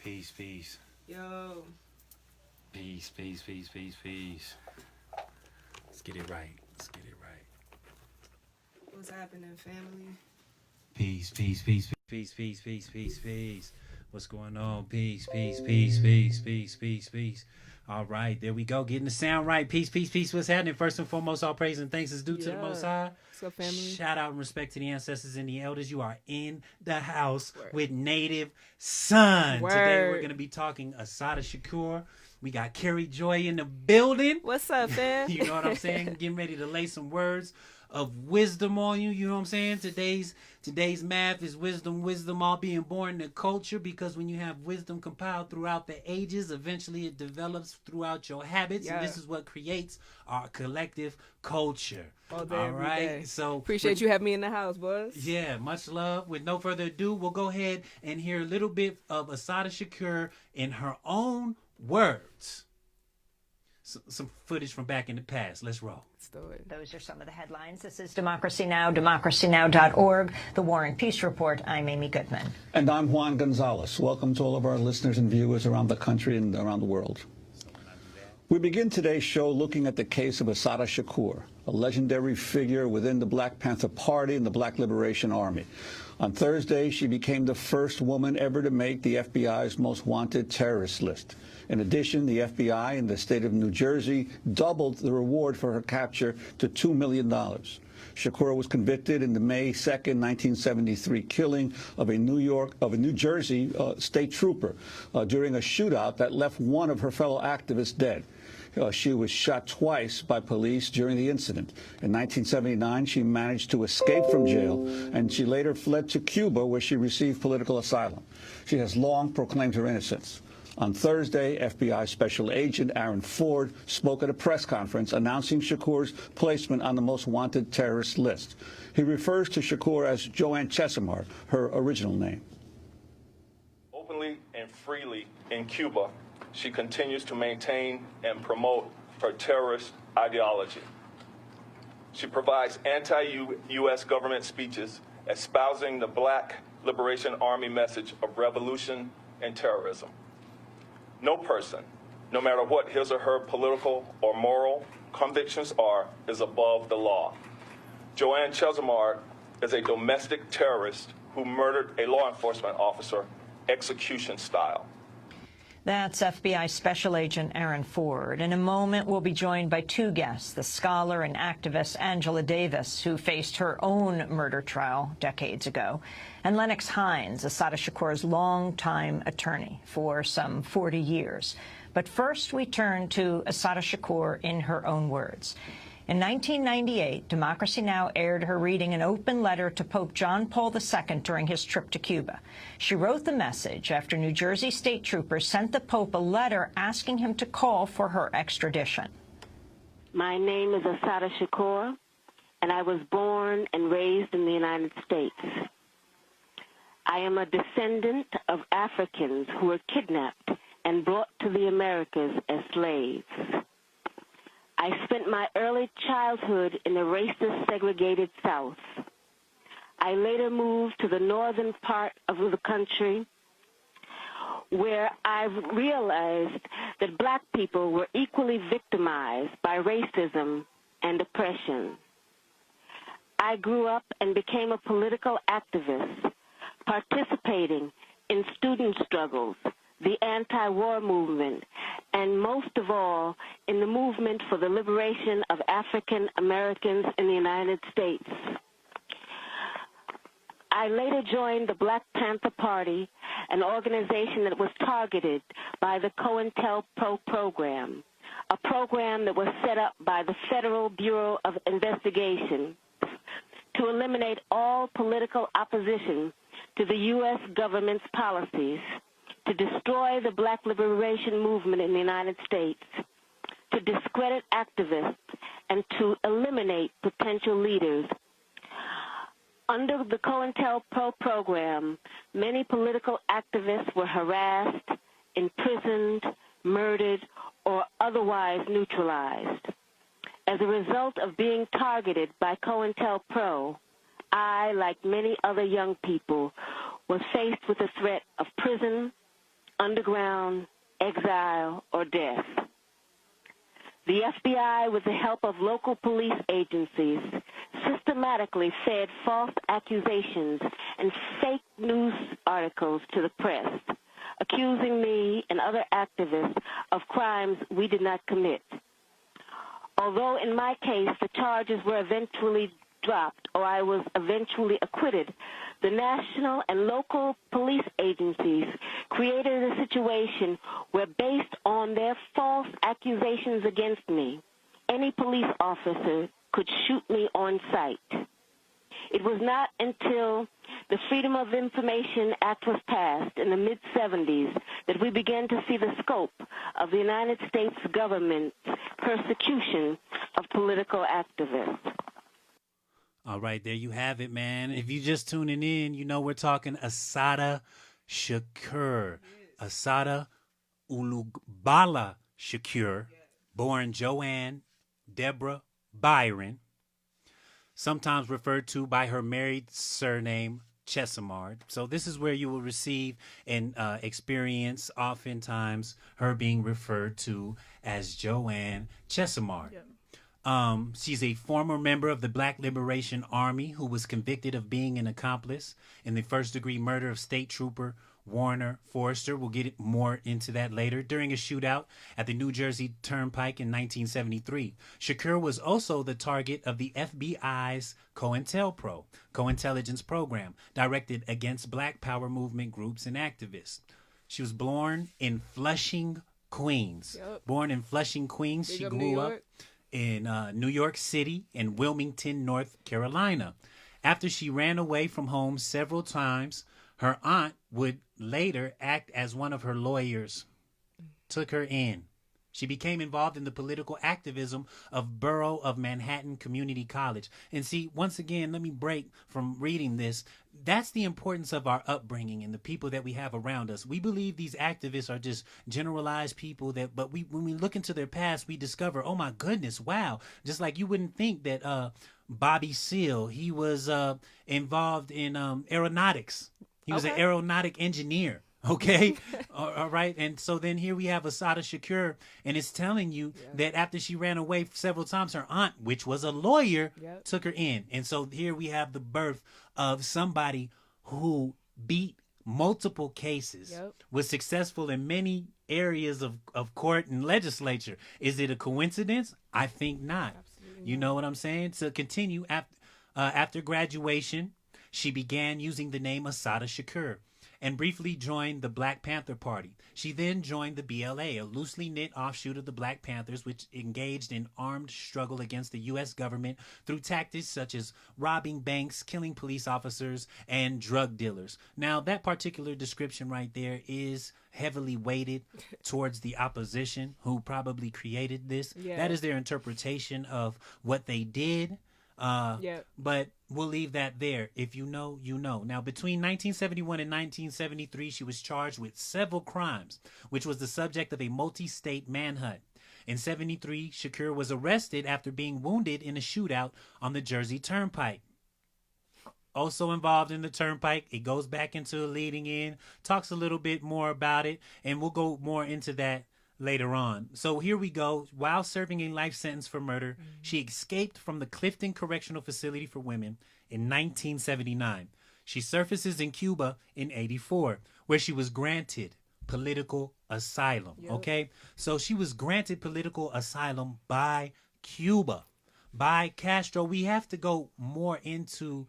Peace, peace. Yo. Peace, peace, peace, peace, peace. Let's get it right. Let's get it right. What's happening, family? Peace, peace, peace, peace, peace, peace, peace, peace. What's going on? Peace, peace, peace, peace, peace, peace, peace. All right, there we go. Getting the sound right. Peace, peace, peace. What's happening? First and foremost, all praise and thanks is due to the Most High. What's up, family? Shout out and respect to the ancestors and the elders. You are in the house with Native Son. Today we're going to be talking Asada Shakur. We got Carrie Joy in the building. What's up, fam? You know what I'm saying? Getting ready to lay some words of wisdom on you. You know what I'm saying? Today's math is wisdom all being born in culture, because when you have wisdom compiled throughout the ages, eventually it develops throughout your habits, and this is what creates our collective culture. All day, all every right. day. So appreciate you having me in the house, boys. Yeah, much love. With no further ado, we'll go ahead and hear a little bit of Asada Shakur in her own words. Some footage from back in the past. Let's roll. Let's do it. Those are some of the headlines. This is Democracy Now!, democracynow.org, The War and Peace Report. I'm Amy Goodman. And I'm Juan Gonzalez. Welcome to all of our listeners and viewers around the country and around the world. We begin today's show looking at the case of Asada Shakur, a legendary figure within the Black Panther Party and the Black Liberation Army. On Thursday, she became the first woman ever to make the FBI's most wanted terrorist list. In addition, the FBI in the state of New Jersey doubled the reward for her capture to $2 million. Shakur was convicted in the May 2nd, 1973 killing of a New Jersey state trooper during a shootout that left one of her fellow activists dead. She was shot twice by police during the incident. In 1979, she managed to escape from jail, and she later fled to Cuba, where she received political asylum. She has long proclaimed her innocence. On Thursday, FBI Special Agent Aaron Ford spoke at a press conference announcing Shakur's placement on the most wanted terrorist list. He refers to Shakur as Joanne Chesimard, her original name. Openly and freely in Cuba, she continues to maintain and promote her terrorist ideology. She provides anti-U.S. government speeches espousing the Black Liberation Army message of revolution and terrorism. No person, no matter what his or her political or moral convictions are, is above the law. Joanne Chesimard is a domestic terrorist who murdered a law enforcement officer execution style. That's FBI Special Agent Aaron Ford. In a moment, we'll be joined by two guests, the scholar and activist Angela Davis, who faced her own murder trial decades ago, and Lennox Hines, Asada Shakur's longtime attorney for some 40 years. But first, we turn to Asada Shakur in her own words. In 1998, Democracy Now! Aired her reading an open letter to Pope John Paul II during his trip to Cuba. She wrote the message after New Jersey state troopers sent the Pope a letter asking him to call for her extradition. My name is Asada Shakur, and I was born and raised in the United States. I am a descendant of Africans who were kidnapped and brought to the Americas as slaves. I spent my early childhood in the racist, segregated South. I later moved to the northern part of the country, where I realized that black people were equally victimized by racism and oppression. I grew up and became a political activist, participating in student struggles, the anti-war movement, and most of all, in the movement for the liberation of African Americans in the United States. I later joined the Black Panther Party, an organization that was targeted by the COINTELPRO program, a program that was set up by the Federal Bureau of Investigation to eliminate all political opposition to the U.S. government's policies, to destroy the Black liberation movement in the United States, to discredit activists, and to eliminate potential leaders. Under the COINTELPRO program, many political activists were harassed, imprisoned, murdered, or otherwise neutralized. As a result of being targeted by COINTELPRO, I, like many other young people, was faced with the threat of prison, underground, exile, or death. The FBI, with the help of local police agencies, systematically fed false accusations and fake news articles to the press, accusing me and other activists of crimes we did not commit. Although in my case the charges were eventually dropped or I was eventually acquitted, the national and local police agencies created a situation where, based on their false accusations against me, any police officer could shoot me on sight. It was not until the Freedom of Information Act was passed in the mid-'70s that we began to see the scope of the United States government's persecution of political activists. All right, there you have it, man. If you just tuning in, you know we're talking Assata Shakur. Assata Ulugbala Shakur, born Joanne Deborah Byron, sometimes referred to by her married surname Chesimard. So this is where you will receive and experience oftentimes her being referred to as Joanne Chesimard. Yeah. She's a former member of the Black Liberation Army who was convicted of being an accomplice in the first-degree murder of State Trooper Warner Forrester. We'll get more into that later. During a shootout at the New Jersey Turnpike in 1973, Shakur was also the target of the FBI's COINTELPRO program directed against Black Power movement groups and activists. She was born in Flushing, Queens. Yep. Born in Flushing, Queens, she grew up in New York City and Wilmington, North Carolina. After she ran away from home several times, her aunt would later act as one of her lawyers, took her in. She became involved in the political activism of Borough of Manhattan Community College. And see, once again, let me break from reading this. That's the importance of our upbringing and the people that we have around us. We believe these activists are just generalized people but when we look into their past, we discover, oh my goodness, wow. Just like you wouldn't think that Bobby Seale, he was involved in aeronautics. He was an aeronautic engineer. Okay. All right. And so then here we have Assata Shakur, and it's telling you that after she ran away several times, her aunt, which was a lawyer, took her in. And so here we have the birth of somebody who beat multiple cases, was successful in many areas of court and legislature. Is it a coincidence? I think not. Absolutely you know what I'm saying? To continue, after graduation, she began using the name Assata Shakur and briefly joined the Black Panther Party. She then joined the BLA, a loosely knit offshoot of the Black Panthers, which engaged in armed struggle against the U.S. government through tactics such as robbing banks, killing police officers, and drug dealers. Now, that particular description right there is heavily weighted towards the opposition who probably created this. Yeah. That is their interpretation of what they did. But we'll leave that there. If you know, you know. Now, between 1971 and 1973, she was charged with several crimes, which was the subject of a multi-state manhunt. In 73, Shakur was arrested after being wounded in a shootout on the Jersey Turnpike. Also involved in the Turnpike, it goes back into leading in, talks a little bit more about it, and we'll go more into that later on. So here we go. While serving a life sentence for murder, she escaped from the Clifton Correctional Facility for Women in 1979. She surfaces in Cuba in 84, where she was granted political asylum. Okay? So she was granted political asylum by Cuba, by Castro. We have to go more into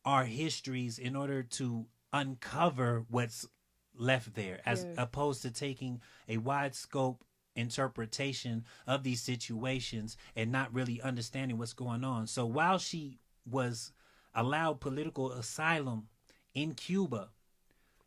our histories in order to uncover what's left there, as opposed to taking a wide scope interpretation of these situations and not really understanding what's going on. So while she was allowed political asylum in Cuba,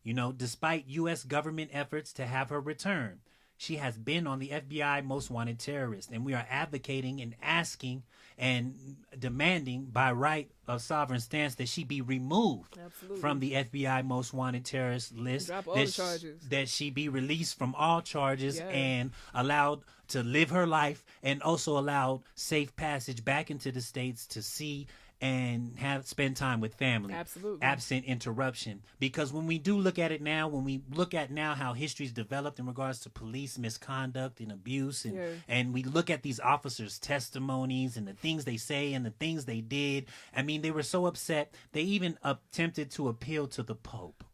you know, despite U.S. government efforts to have her return, she has been on the FBI Most Wanted Terrorist, and we are advocating and asking and demanding by right of sovereign stance that she be removed from the FBI Most Wanted Terrorist list, drop all the charges, that she be released from all charges and allowed to live her life, and also allowed safe passage back into the States to see and spend time with family. Absolutely. Absent interruption. Because when we do look at it now, when we look at now how history's developed in regards to police misconduct and abuse, and we look at these officers' testimonies and the things they say and the things they did, I mean, they were so upset, they even attempted to appeal to the Pope.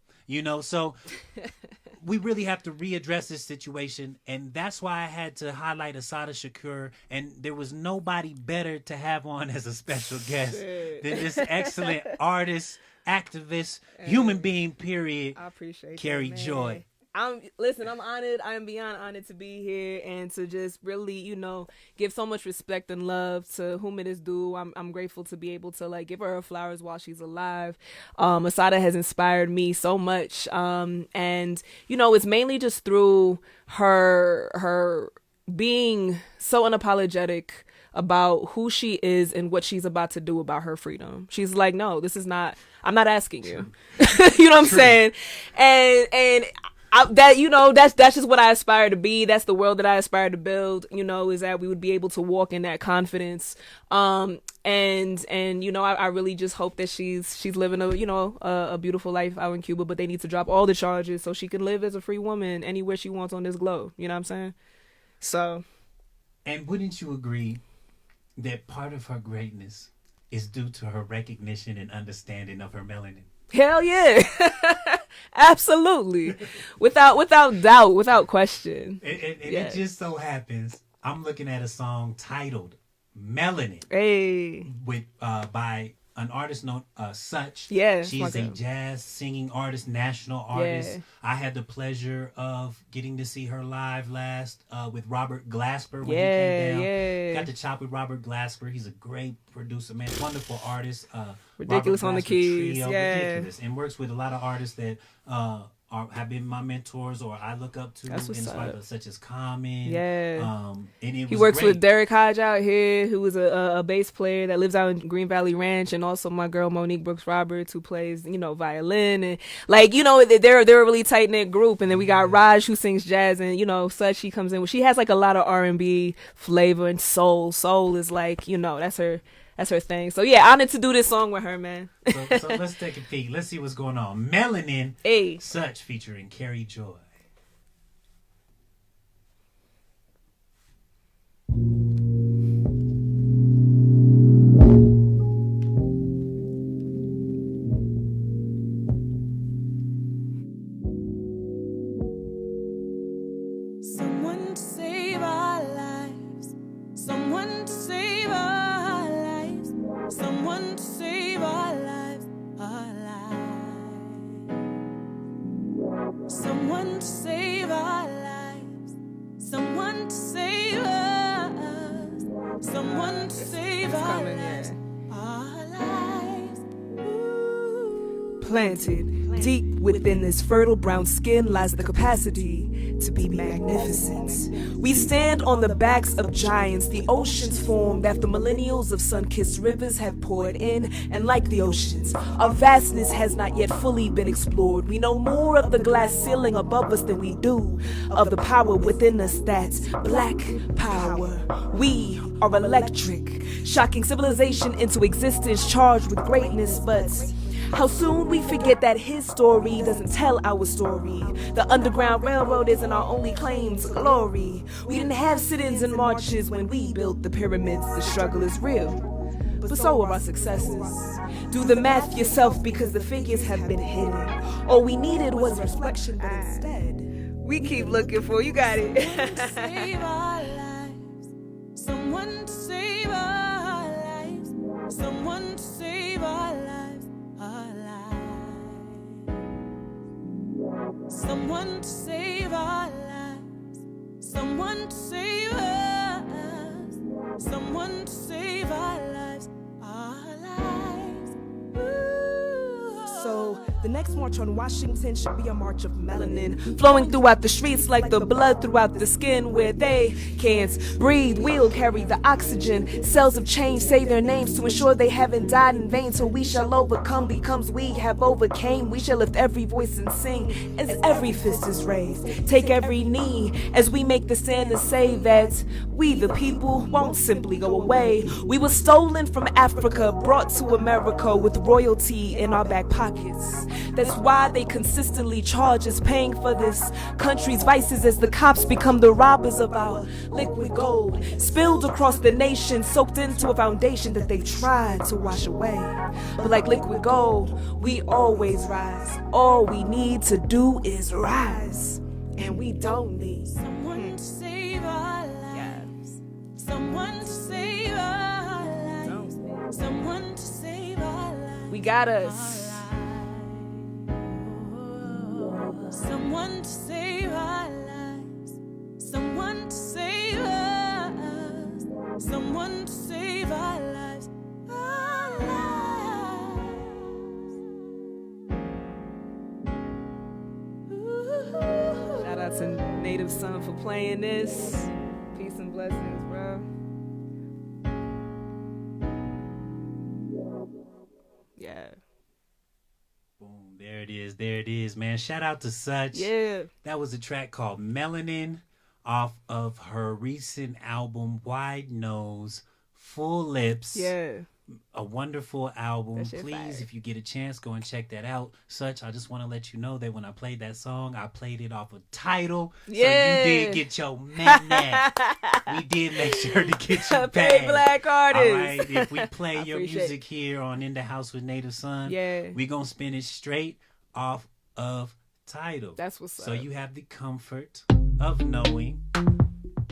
So we really have to readdress this situation, and that's why I had to highlight Assata Shakur, and there was nobody better to have on as a special guest than this excellent artist, activist, human being, period. I appreciate Carrie that, man. Joy. I'm honored. I am beyond honored to be here and to just really, give so much respect and love to whom it is due. I'm grateful to be able to give her flowers while she's alive. Assata has inspired me so much. And it's mainly just through her being so unapologetic about who she is and what she's about to do about her freedom. She's like, no, this is not, I'm not asking you. You know what I'm saying? And that's just what I aspire to be. That's the world that I aspire to build, is that we would be able to walk in that confidence. I really just hope that she's living a beautiful life out in Cuba, but they need to drop all the charges so she can live as a free woman anywhere she wants on this globe. You know what I'm saying? So. And wouldn't you agree that part of her greatness is due to her recognition and understanding of her melanin? Hell yeah. Absolutely. Without doubt, without question. It just so happens I'm looking at a song titled Melanin. Hey. With by an artist known Such. Yeah. She's a jazz singing artist, national artist. Yeah. I had the pleasure of getting to see her live last with Robert Glasper when he Yeah, came down. yeah. Got to chop with Robert Glasper. He's a great producer, man. Wonderful artist. Ridiculous Robert on the Glasper keys. Trio, Yeah. ridiculous. And works with a lot of artists that have been my mentors or I look up to, That's what's inspired, up. such as Common. Yeah. And it He was works great. with Derek Hodge out here, who is a bass player that lives out in Green Valley Ranch, and also my girl Monique Brooks Roberts, who plays, violin, and they're a really tight knit group. And then we got Raj, who sings jazz, and Such, she comes in. She has a lot of R&B flavor and soul. Soul is that's her thing. So yeah, honored to do this song with her, man. So let's take a peek. Let's see what's going on. Melanin, Hey. Such featuring Carrie Joy. Someone to save our lives. Someone to save our lives. Someone to save our lives. Our lives. Someone to save our lives. Someone to save us. Someone to save our lives. Our lives. Ooh. Planted deep within this fertile brown skin lies the capacity to be magnificent. We stand on the backs of giants, the oceans formed after millennials of sun-kissed rivers have poured in, and like the oceans, our vastness has not yet fully been explored. We know more of the glass ceiling above us than we do of the power within us. That's black power. We are electric, shocking civilization into existence, charged with greatness, but how soon we forget that his story doesn't tell our story. The Underground Railroad isn't our only claim to glory. We didn't have sit-ins and marches when we built the pyramids. The struggle is real, but so are our successes. Do the math yourself because the figures have been hidden. All we needed was reflection, but instead we keep looking for, you got it. Save our lives. Someone to save our lives. Someone to save our lives. Our lives. Someone to save our lives. Someone to save us. Someone to save our lives. Our lives. Ooh. So The next march on Washington should be a march of melanin, flowing throughout the streets like the blood throughout the skin. Where they can't breathe, we'll carry the oxygen. Cells of change say their names to ensure they haven't died in vain. So we shall overcome, becomes we have overcame. We shall lift every voice and sing as every fist is raised. Take every knee as we make the stand to say that we the people won't simply go away. We were stolen from Africa, brought to America with royalty in our back pockets. That's why they consistently charge us paying for this country's vices as the cops become the robbers of our liquid gold, spilled across the nation, soaked into a foundation that they tried to wash away. But like liquid gold, we always rise. All we need to do is rise, and we don't need Someone to save our lives. Someone to save our lives. Someone to save our lives. We got us. Someone to save our lives. Someone to save us. Someone to save our lives. Our lives. Ooh. Shout out to Native Son for playing this. Peace and blessings, bro. Yeah. Boom, there it is. There it is, man. Shout out to Such. Yeah. That was a track called Melanin off of her recent album, Wide Nose, Full Lips. Yeah. A wonderful album. That shit Please, fire. if you get a chance, go and check that out. Such, I just want to let you know that when I played that song, I played it off a title. Yeah. So you did get your man. We did make sure to get you Pay back. black artists. All right, if we play I your appreciate music here on In the House with Native Son, Yeah. we going to spin it straight off of title. That's what's So up. you have the comfort of knowing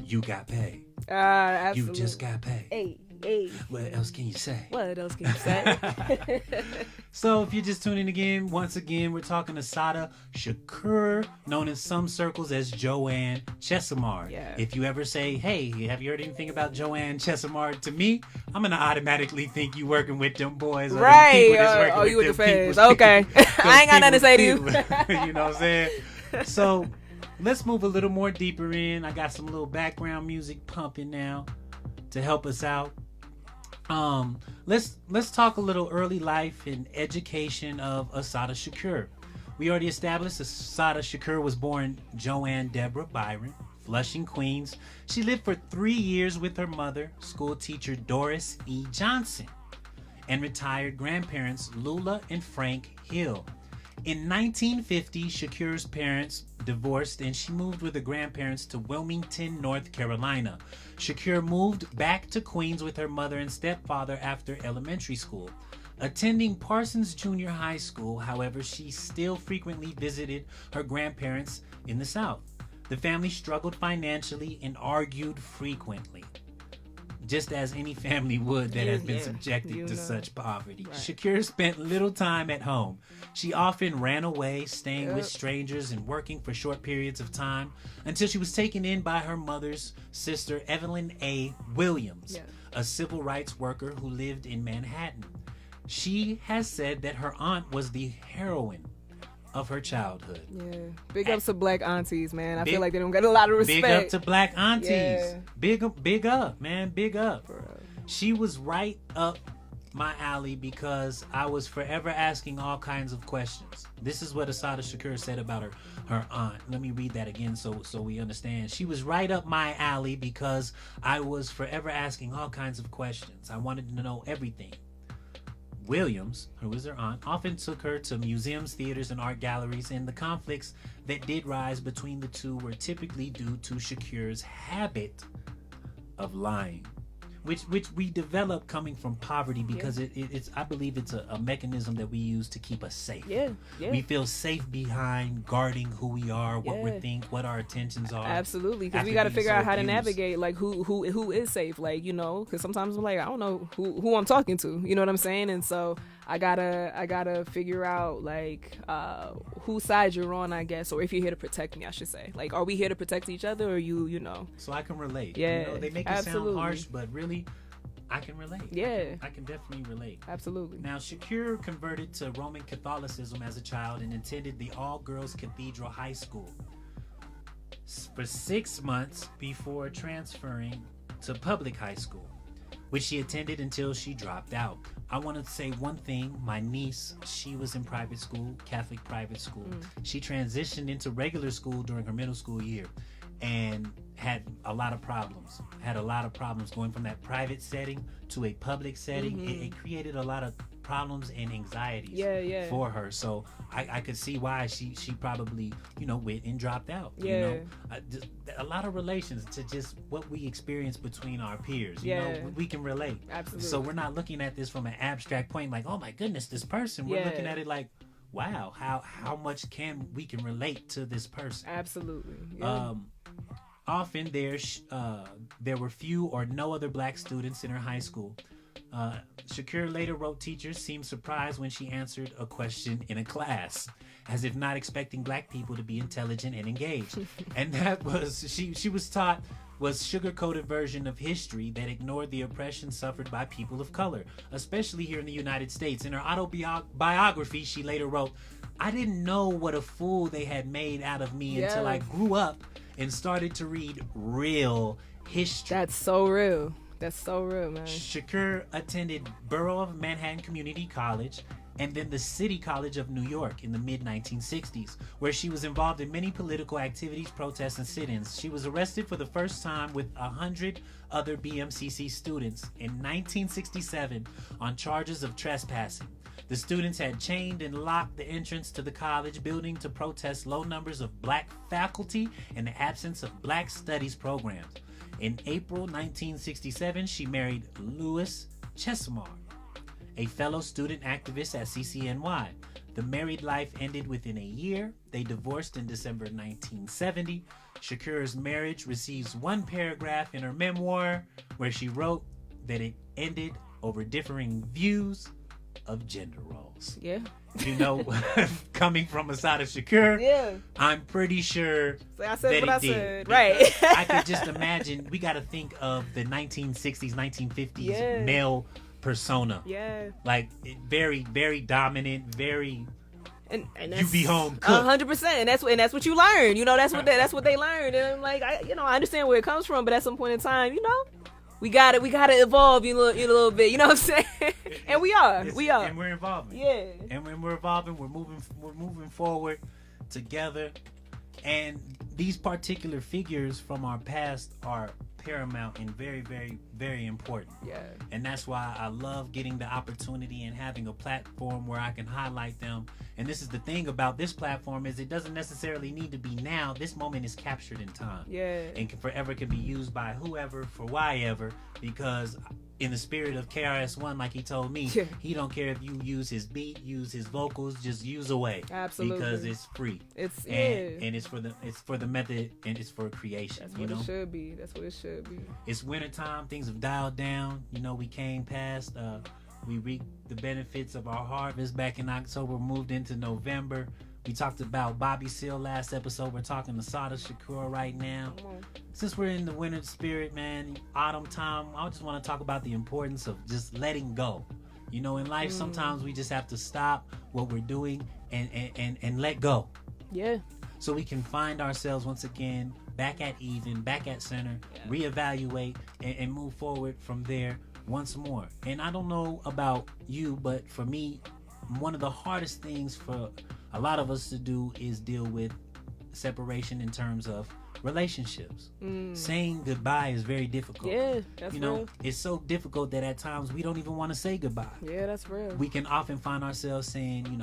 you got paid. Absolutely. You just got paid. Hey, hey. What else can you say? What else can you say? So if you're just tuning again, once again, we're talking to Sada Shakur, known in some circles as Joanne Chesimard. Yeah. If you ever say, hey, have you heard anything about Joanne Chesimard? To me, I'm going to automatically think you working with them boys. Or them Right. people that's working Oh, you with the them feds. people. Okay. I ain't got nothing to say to you. You know what I'm saying? So let's move a little more deeper in. I got some little background music pumping now to help us out. Let's talk a little early life and education of Assata Shakur. We already established Assata Shakur was born Joanne Deborah Byron, Flushing, Queens. She lived for 3 years with her mother, school teacher Doris E. Johnson, and retired grandparents Lula and Frank Hill. In 1950, Shakur's parents divorced and she moved with her grandparents to Wilmington, North Carolina. Shakur moved back to Queens with her mother and stepfather after elementary school. Attending Parsons Junior High School, however, she still frequently visited her grandparents in the South. The family struggled financially and argued frequently, just as any family would that has been subjected to such poverty. Right. Shakur spent little time at home. She often ran away, staying with strangers and working for short periods of time until she was taken in by her mother's sister, Evelyn A. Williams, a civil rights worker who lived in Manhattan. She has said that her aunt was the heroine of her childhood. Yeah. Big ups to black aunties, man. I feel like they don't get a lot of respect. Big up to black aunties. Yeah. Big up, man. Big up. Bro. She was right up my alley because I was forever asking all kinds of questions. This is what Assata Shakur said about her aunt. Let me read that again so we understand. She was right up my alley because I was forever asking all kinds of questions. I wanted to know everything. Williams, who was her aunt, often took her to museums, theaters, and art galleries, and the conflicts that did rise between the two were typically due to Shakur's habit of lying, which we develop coming from poverty because it's I believe it's a mechanism that we use to keep us safe. Yeah. We feel safe behind guarding who we are, what we think, what our intentions are. Absolutely, because we after got to being figure so out how to abused. navigate, like who is safe, like, you know, because sometimes I'm like, I don't know who I'm talking to, you know what I'm saying, and so I gotta figure out like whose side you're on, I guess, or if you're here to protect me, I should say. Like, are we here to protect each other, or you know? So I can relate. Yeah, you know, they make it absolutely. sound harsh, but really, I can relate. Yeah. I can definitely relate. Absolutely. Now, Shakur converted to Roman Catholicism as a child and attended the all-girls Cathedral High School for 6 months before transferring to public high school, which she attended until she dropped out. I want to say one thing. My niece, she was in private school, Catholic private school. She transitioned into regular school during her middle school year and had a lot of problems. Going from that private setting to a public setting. It created a lot of problems and anxieties for her. So I could see why she probably, went and dropped out. A lot of relations to just what we experience between our peers. We can relate. Absolutely. So we're not looking at this from an abstract point like, oh my goodness, this person. We're looking at it like, wow, how much we can relate to this person. Absolutely. Yeah. Often there were few or no other black students in her high school. Shakur later wrote teachers seemed surprised when she answered a question in a class, as if not expecting black people to be intelligent and engaged. And that was, she was taught, was sugar-coated version of history that ignored the oppression suffered by people of color, especially here in the United States. In her autobiography, she later wrote, I didn't know what a fool they had made out of me until I grew up and started to read real history. That's so real. That's so real, man. Shakur attended Borough of Manhattan Community College and then the City College of New York in the mid-1960s, where she was involved in many political activities, protests, and sit-ins. She was arrested for the first time with 100 other BMCC students in 1967 on charges of trespassing. The students had chained and locked the entrance to the college building to protest low numbers of black faculty and the absence of black studies programs. In April 1967, she married Louis Chesimard, a fellow student activist at CCNY. The married life ended within a year. They divorced in December 1970. Shakur's marriage receives one paragraph in her memoir where she wrote that it ended over differing views of gender roles. Yeah. Coming from Assata Shakur, I'm pretty sure I said that what it I did. said. Right. I could just imagine. We got to think of the 1960s, 1950s male persona. Yeah. Like very, very dominant, very. And that's, you be home cooked. 100%, and that's what you learn. That's what they learned. And I'm like, I understand where it comes from, but at some point in time, we gotta evolve a little bit. You know what I'm saying? And we are. And we're evolving. Yeah. And when we're evolving, we're moving forward together. And these particular figures from our past are paramount and very, very, very important. Yeah. And that's why I love getting the opportunity and having a platform where I can highlight them. And this is the thing about this platform is it doesn't necessarily need to be now. This moment is captured in time. Yeah. And forever can be used by whoever for why ever, because in the spirit of KRS-One, like he told me, he don't care if you use his beat, use his vocals, just use away. Absolutely. Because it's free. And it's for the method and it's for creation. That's what it should be. That's what it should be. It's wintertime, things have dialed down. We came past we reaped the benefits of our harvest back in October, moved into November. We talked about Bobby Seale last episode. We're talking to Assata Shakur right now. Since we're in the winter spirit, man, autumn time, I just want to talk about the importance of just letting go. In life, sometimes we just have to stop what we're doing and let go. Yeah. So we can find ourselves once again back at even, back at center, reevaluate, and move forward from there once more. And I don't know about you, but for me, one of the hardest things for a lot of us to do is deal with separation in terms of relationships. Saying goodbye is very difficult. Yeah, that's real. It's so difficult that at times we don't even want to say goodbye. Yeah, that's real. We can often find ourselves saying,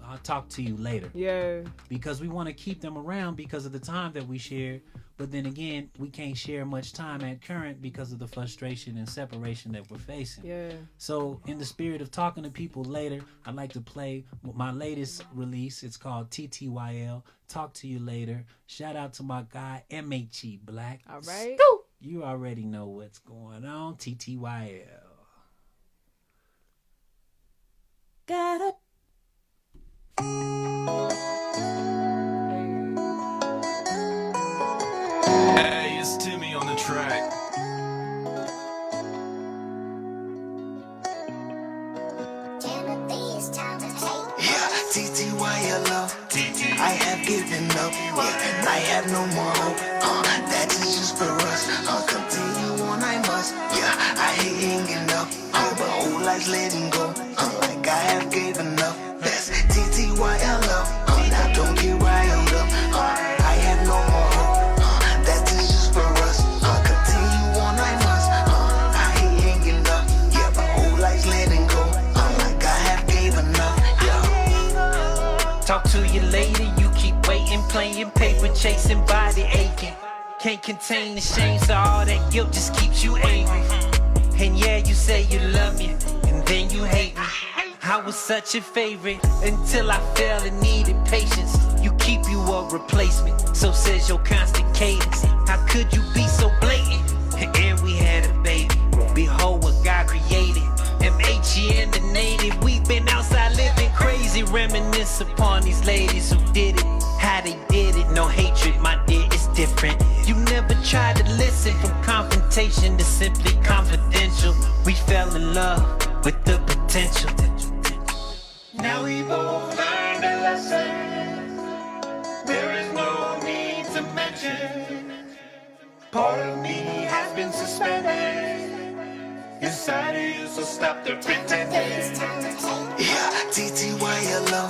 I'll talk to you later. Yeah. Because we want to keep them around because of the time that we share. But then again, we can't share much time at current because of the frustration and separation that we're facing. Yeah. So in the spirit of talking to people later, I'd like to play my latest release. It's called TTYL, Talk to You Later. Shout out to my guy, MHE Black. All right. Scoop! You already know what's going on. TTYL. Got up. Hey, it's Timmy on the track. have no more hope. That is just for us. Continue on, I must. Yeah, I hate hanging up. But whole life's letting go. Like I have gave enough. That's TTYLO. Now don't get riled up. I have no more hope. That is just for us. Continue on, I must. I hate hanging up. Yeah, but whole life's letting go. Like I have gave enough. Yeah. Talk to you later, you keep waiting, playing paper, chasing body aching. Can't contain the shame, so all that guilt just keeps you angry. And yeah, you say you love me, and then you hate me. I was such a favorite until I fell and needed patience. You keep you a replacement, so says your constant cadence. How could you be so blatant? And we had a baby. Behold what God created. MHE and the native, we've been outside living crazy. Reminisce upon these ladies who did it, how they did it. No hatred, my dear, it's different. You never tried to listen, from confrontation to simply confidential. We fell in love with the potential. Now we both learned a lesson. There is no need to mention. Part of me has been suspended inside of you, so stop the pretending. Yeah, TTYLO.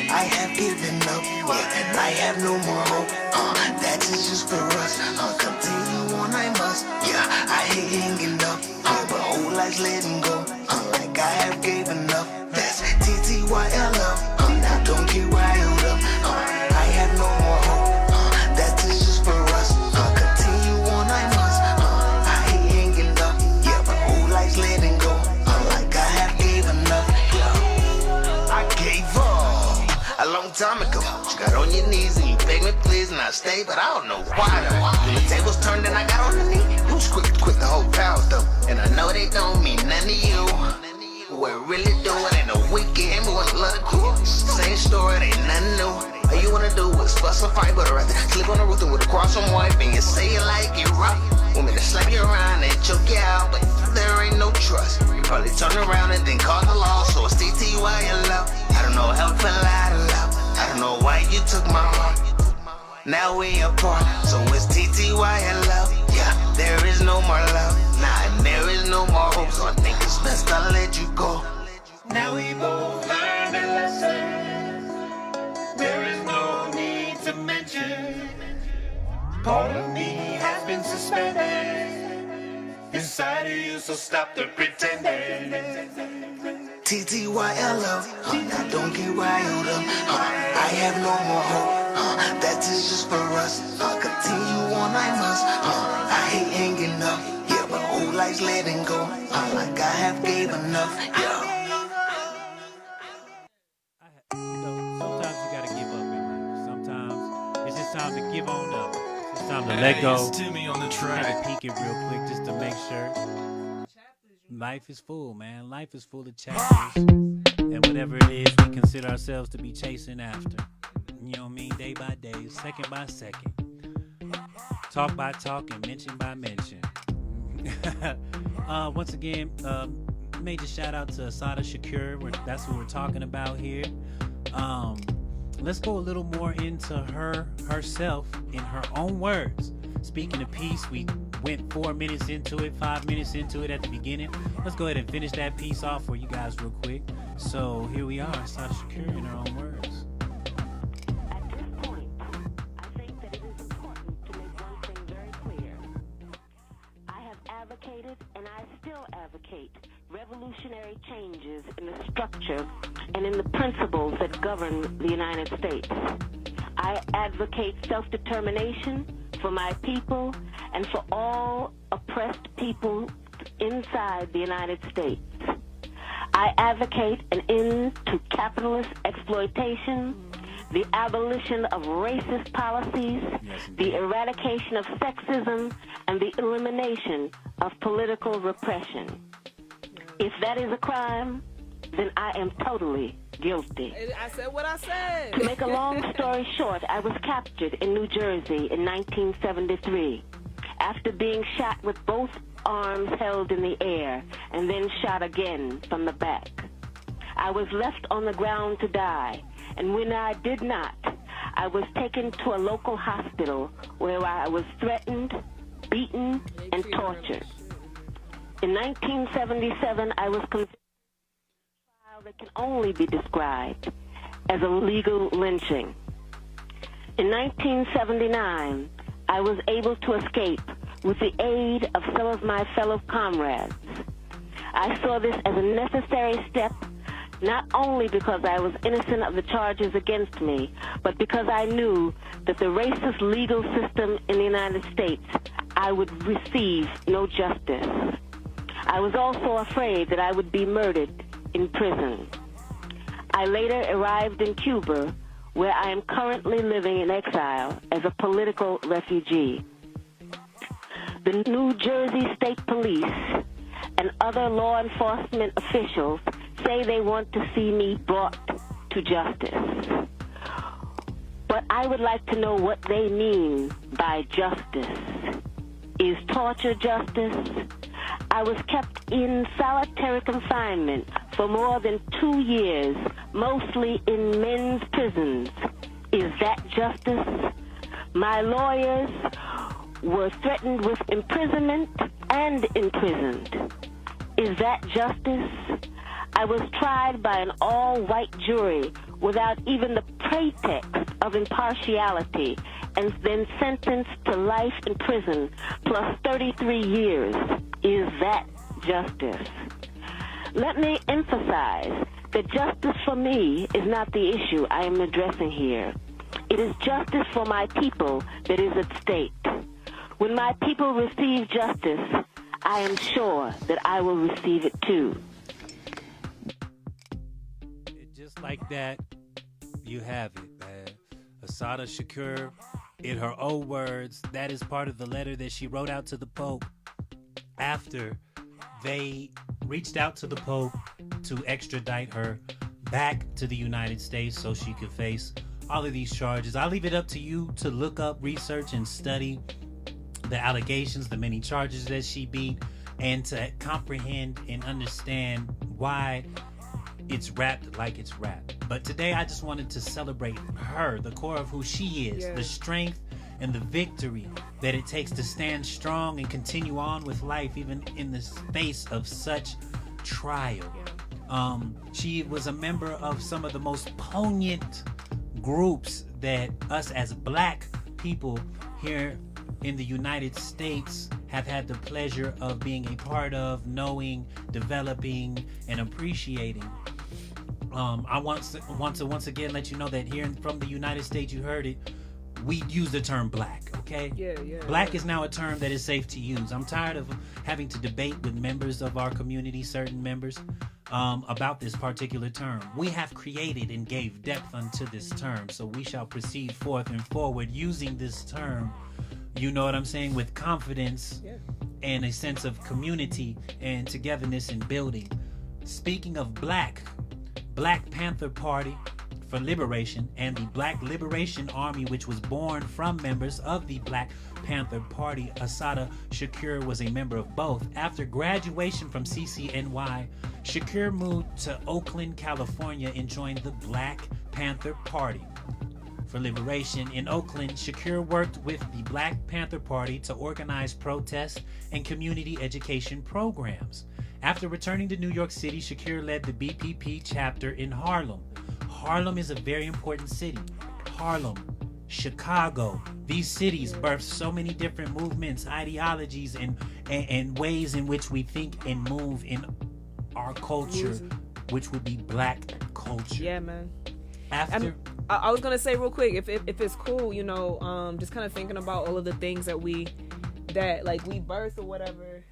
I have given up. Yeah, and I have no more hope. That is just for us. Continue on, I must. Yeah, I hate hanging up. But whole life's letting go. Like I have gave enough. That's TTYLO. Now don't get riled up. I have no more hope. That is just for us. Continue on, I must. I hate hanging up. Yeah, but whole life's letting go. Like I have gave enough. Yeah. I gave up a long time ago. You got on your knees and you begged me please, and I stayed, but I don't know why though. When the tables turned and I got on the knee, you was quick to quit the whole crowd though. And I know they don't mean none to you. What it really do, it ain't no weekend, we wanna love the crew. Same story, it ain't nothing new. All you wanna do is fuss and fight, but I'd rather sleep on the roof with a cross on wife, and you say you like it right. Want me to slap you around and choke you out, but there ain't no trust. You probably turn around and then call the law, so it's TTYLO. I don't know how it fell out of love. I don't know why you took my heart. Now we apart, so it's TTYLO. Yeah, there is no more love. Nah, and there is no more hope, so I think it's best I let you go. Now we both learned a lesson. There is no need to mention. Part of me has been suspended inside of you, so stop the pretending. TTYLO. Now don't get riled up. I have no more hope. That is just for us. Continue on, I must. I hate hanging up. Yeah, but whole life's letting go. Like I have gave enough. Yeah. Sometimes you gotta give up in life. Sometimes it's just time to give on up. It's just time to let go. It's Timmy on the track. Had to peek it real quick just to make sure. Life is full, man. Life is full of chapters. And whatever it is we consider ourselves to be chasing after. You know what I mean? Day by day, second by second. Talk by talk and mention by mention. Once again, major shout out to Assata Shakur. That's what we're talking about here. Let's go a little more into herself in her own words. Speaking of peace, we went 4 minutes into it, 5 minutes into it at the beginning. Let's go ahead and finish that piece off for you guys real quick. So here we are, Assata Shakur in her own words. At this point, I think that it is important to make one thing very clear. I have advocated, and I still advocate, revolutionary changes in the structure and in the principles that govern the United States. I advocate self-determination for my people and for all oppressed people inside the United States. I advocate an end to capitalist exploitation, the abolition of racist policies, the eradication of sexism, and the elimination of political repression. If that is a crime, then I am totally guilty. I said what I said. To make a long story short, I was captured in New Jersey in 1973 after being shot with both arms held in the air and then shot again from the back. I was left on the ground to die, and when I did not, I was taken to a local hospital where I was threatened, beaten, and tortured. In 1977, I was convicted of a trial that can only be described as a legal lynching. In 1979, I was able to escape with the aid of some of my fellow comrades. I saw this as a necessary step, not only because I was innocent of the charges against me, but because I knew that the racist legal system in the United States, I would receive no justice. I was also afraid that I would be murdered in prison. I later arrived in Cuba, where I am currently living in exile as a political refugee. The New Jersey State Police and other law enforcement officials say they want to see me brought to justice. But I would like to know what they mean by justice. Is torture justice? I was kept in solitary confinement for more than 2 years, mostly in men's prisons. Is that justice? My lawyers were threatened with imprisonment and imprisoned. Is that justice? I was tried by an all-white jury without even the pretext of impartiality and then sentenced to life in prison plus 33 years. Is that justice? Let me emphasize that justice for me is not the issue I am addressing here. It is justice for my people that is at stake. When my people receive justice, I am sure that I will receive it too. Just like that, you have it, man. Assata Shakur, in her own words, that is part of the letter that she wrote out to the Pope after they reached out to the Pope to extradite her back to the United States so she could face all of these charges. I'll leave it up to you to look up, research, and study the allegations, the many charges that she beat, and to comprehend and understand why it's wrapped like it's wrapped. But today I just wanted to celebrate her, the core of who she is, the strength and the victory that it takes to stand strong and continue on with life even in the face of such trial. She was a member of some of the most poignant groups that us as black people here in the United States have had the pleasure of being a part of, knowing, developing, and appreciating. I want to once again let you know that here from the United States, you heard it, we use the term black, okay? Black is now a term that is safe to use. I'm tired of having to debate with members of our community, certain members, about this particular term. We have created and gave depth unto this term, so we shall proceed forth and forward using this term, you know what I'm saying, with confidence and a sense of community and togetherness and building. Speaking of Black Panther Party for Liberation and the Black Liberation Army, which was born from members of the Black Panther Party, Assata Shakur was a member of both. After graduation from CCNY, Shakur moved to Oakland, California and joined the Black Panther Party for Liberation. In Oakland, Shakur worked with the Black Panther Party to organize protests and community education programs. After returning to New York City, Shakur led the BPP chapter in Harlem. Harlem is a very important city. Harlem, Chicago, these cities birthed so many different movements, ideologies, and ways in which we think and move in our culture, which would be black culture. Yeah, man. I was gonna say real quick, if it's cool, you know, just kind of thinking about all of the things that we birth or whatever,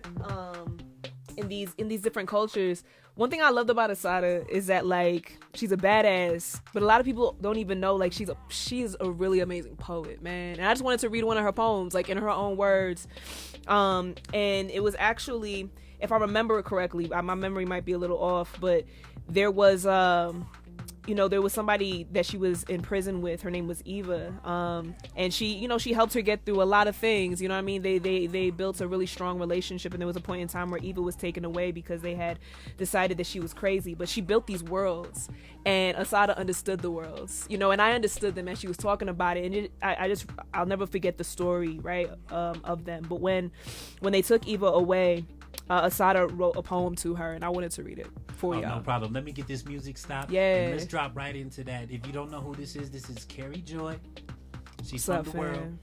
in these different cultures. One thing I loved about Assata is that, like, she's a badass, but a lot of people don't even know, like, she's a really amazing poet, man. And I just wanted to read one of her poems, like, in her own words. And it was actually, if I remember it correctly, my memory might be a little off, but there was there was somebody that she was in prison with. Her name was Eva. And she helped her get through a lot of things. You know what I mean? They built a really strong relationship, and there was a point in time where Eva was taken away because they had decided that she was crazy. But she built these worlds, and Asada understood the worlds, and I understood them as she was talking about it. And I'll never forget the story, right, of them. But when they took Eva away, Asada wrote a poem to her, and I wanted to read it for y'all. No problem. Let me get this music stopped. Yeah. And let's drop right into that. If you don't know who this is Carrie Joy. She's from the world.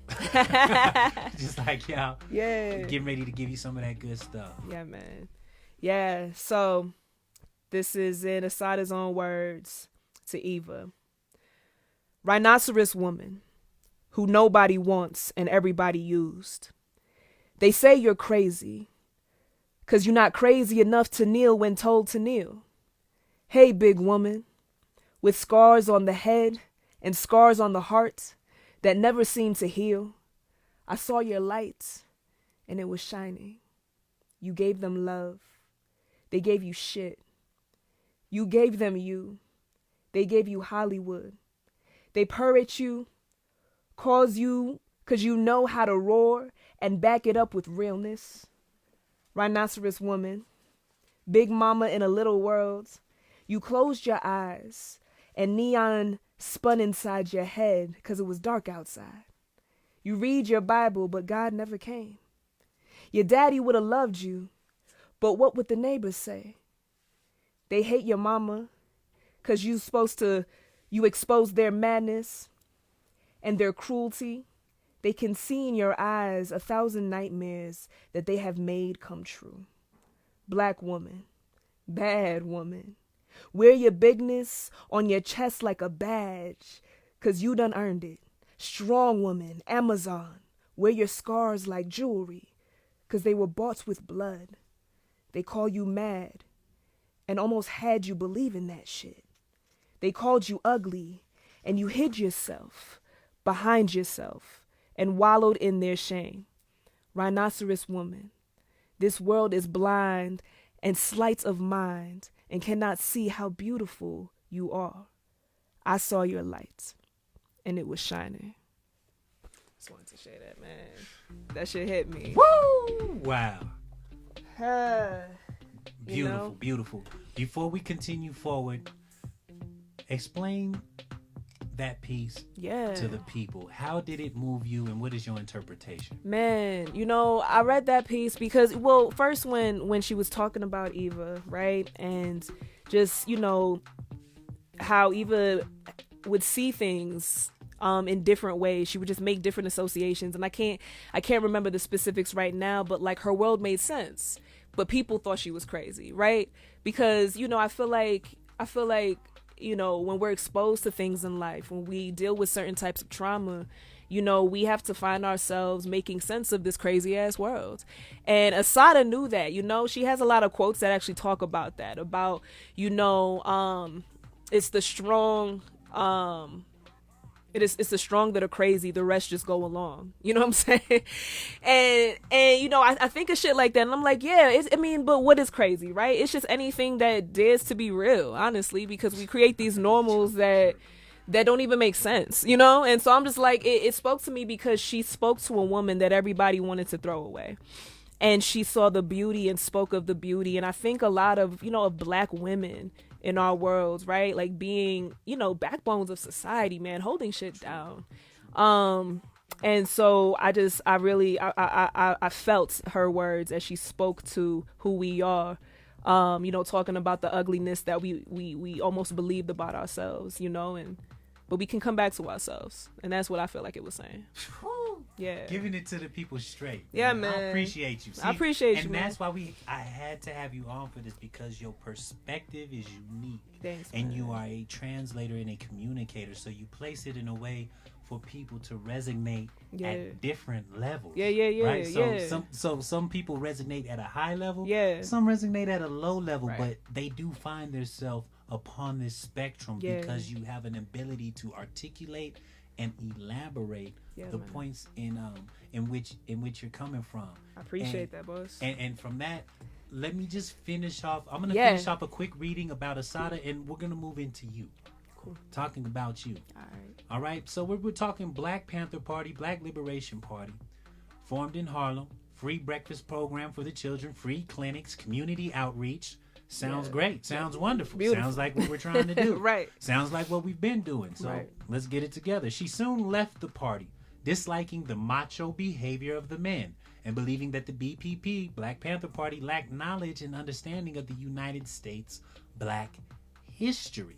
Just like y'all. Yeah. Getting ready to give you some of that good stuff. Yeah, man. Yeah. So this is in Asada's own words to Eva. Rhinoceros woman who nobody wants and everybody used. They say you're crazy, 'cause you're not crazy enough to kneel when told to kneel. Hey, big woman, with scars on the head and scars on the heart that never seem to heal. I saw your light, and it was shining. You gave them love. They gave you shit. You gave them you. They gave you Hollywood. They purr at you, cause you, 'cause you know how to roar and back it up with realness. Rhinoceros woman, big mama in a little world, you closed your eyes and neon spun inside your head 'cause it was dark outside. You read your Bible, but God never came. Your daddy would have loved you, but what would the neighbors say? They hate your mama 'cause you exposed their madness and their cruelty. They can see in your eyes 1,000 nightmares that they have made come true. Black woman, bad woman, wear your bigness on your chest like a badge, 'cause you done earned it. Strong woman, Amazon, wear your scars like jewelry, 'cause they were bought with blood. They call you mad and almost had you believe in that shit. They called you ugly and you hid yourself behind yourself and wallowed in their shame. Rhinoceros woman, this world is blind and slight of mind and cannot see how beautiful you are. I saw your light, and it was shining. Just wanted to share that, man. That shit hit me. Woo! Wow. Beautiful, beautiful. Before we continue forward, explain that piece to the people. How did it move you, and what is your interpretation? Man, I read that piece because, well, first when she was talking about Eva, right? And just, how Eva would see things in different ways. She would just make different associations, and I can't remember the specifics right now, but like her world made sense, but people thought she was crazy, right? Because I feel like when we're exposed to things in life, when we deal with certain types of trauma, we have to find ourselves making sense of this crazy ass world. And Asada knew that. She has a lot of quotes that actually talk about that, about it's the strong it's the strong that are crazy, the rest just go along. You know what I'm saying? And I think of shit like that, and I'm like, yeah, but what is crazy, right? It's just anything that dares to be real, honestly, because we create these normals that don't even make sense, And so I'm just like, it spoke to me because she spoke to a woman that everybody wanted to throw away. And she saw the beauty and spoke of the beauty. And I think a lot of, of Black women in our worlds, right? Like being, backbones of society, man, holding shit down. And so I felt her words as she spoke to who we are, talking about the ugliness that we almost believed about ourselves, but we can come back to ourselves. And that's what I feel like it was saying. Yeah. Giving it to the people straight. Yeah, man. I appreciate you. See, I appreciate you, and man. that's why I had to have you on for this, because your perspective is unique. Thanks, and man. you are a translator and a communicator, so you place it in a way for people to resonate at different levels. Yeah. Right? So some people resonate at a high level. Yeah. Some resonate at a low level, Right. but they do find themselves upon this spectrum because you have an ability to articulate and elaborate the man. points in which you're coming from. I appreciate that, boss. And from that, let me just finish off. I'm gonna finish off a quick reading about Asada, and we're gonna move into you. Cool. Talking about you. All right. All right. So we're talking Black Panther Party, Black Liberation Party, formed in Harlem. Free breakfast program for the children, free clinics, community outreach. Sounds great. Sounds wonderful. Beautiful. Sounds like what we're trying to do. Right. Sounds like what we've been doing. So Right. let's get it together. She soon left the party, disliking the macho behavior of the men and believing that the BPP, Black Panther Party, lacked knowledge and understanding of the United States Black history,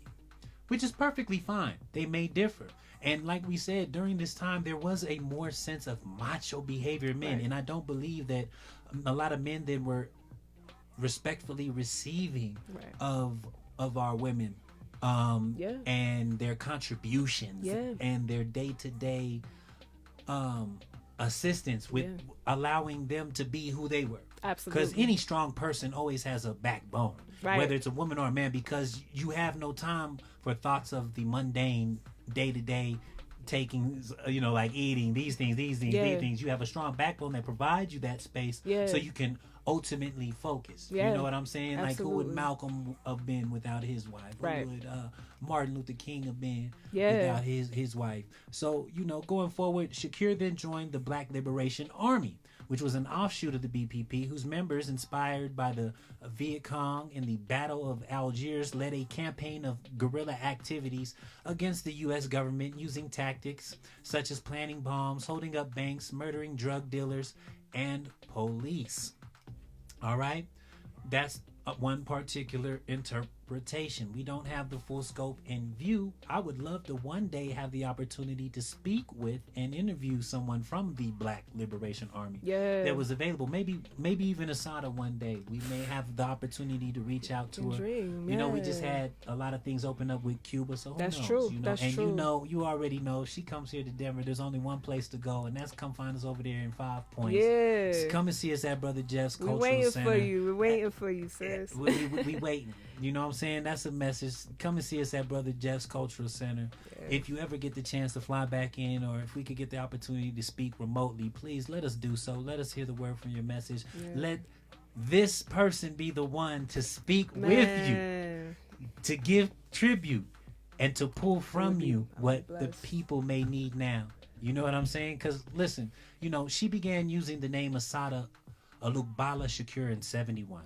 which is perfectly fine. They may differ. And like we said, during this time, there was a more sense of macho behavior in men. Right. And I don't believe that a lot of men then were respectfully receiving Right. of our women Yeah. and their contributions Yeah. and their day-to-day assistance with Yeah. allowing them to be who they were. Absolutely. Because any strong person always has a backbone, Right. whether it's a woman or a man, because you have no time for thoughts of the mundane day-to-day taking, like eating these things, these Yeah. things. You have a strong backbone that provides you that space Yeah. so you can ultimately focus. Yeah. You know what I'm saying? Like, who would Absolutely. Malcolm have been without his wife? Right. Who would Martin Luther King have been Yeah. without his wife? So, going forward, Shakir then joined the Black Liberation Army, which was an offshoot of the BPP, whose members, inspired by the Viet Cong in the Battle of Algiers, led a campaign of guerrilla activities against the U.S. government using tactics such as planting bombs, holding up banks, murdering drug dealers, and police. All right? That's one particular interpretation. We don't have the full scope in view. I would love to one day have the opportunity to speak with and interview someone from the Black Liberation Army Yeah. that was available. Maybe even Asada one day. We may have the opportunity to reach out to her. Dream, We just yeah. had a lot of things open up with Cuba, so who That's knows? true. That's and true. you already know, if she comes here to Denver, there's only one place to go, and that's come find us over there in 5 Points. Yeah. Just come and see us at Brother Jeff's We're Cultural waiting Center. for you. We're waiting for you, sis. We waiting. You know what I'm saying? That's a message. Come and see us at Brother Jeff's Cultural Center. If you ever get the chance to fly back in, or if we could get the opportunity to speak remotely, please let us do so. Let us hear the word from your message. Let this person be the one to speak with you, Man. to give tribute, and to pull from you what the blessed. people may need now. You know what I'm saying? Because listen, she began using the name Asada Alugbala Shakur in 1971.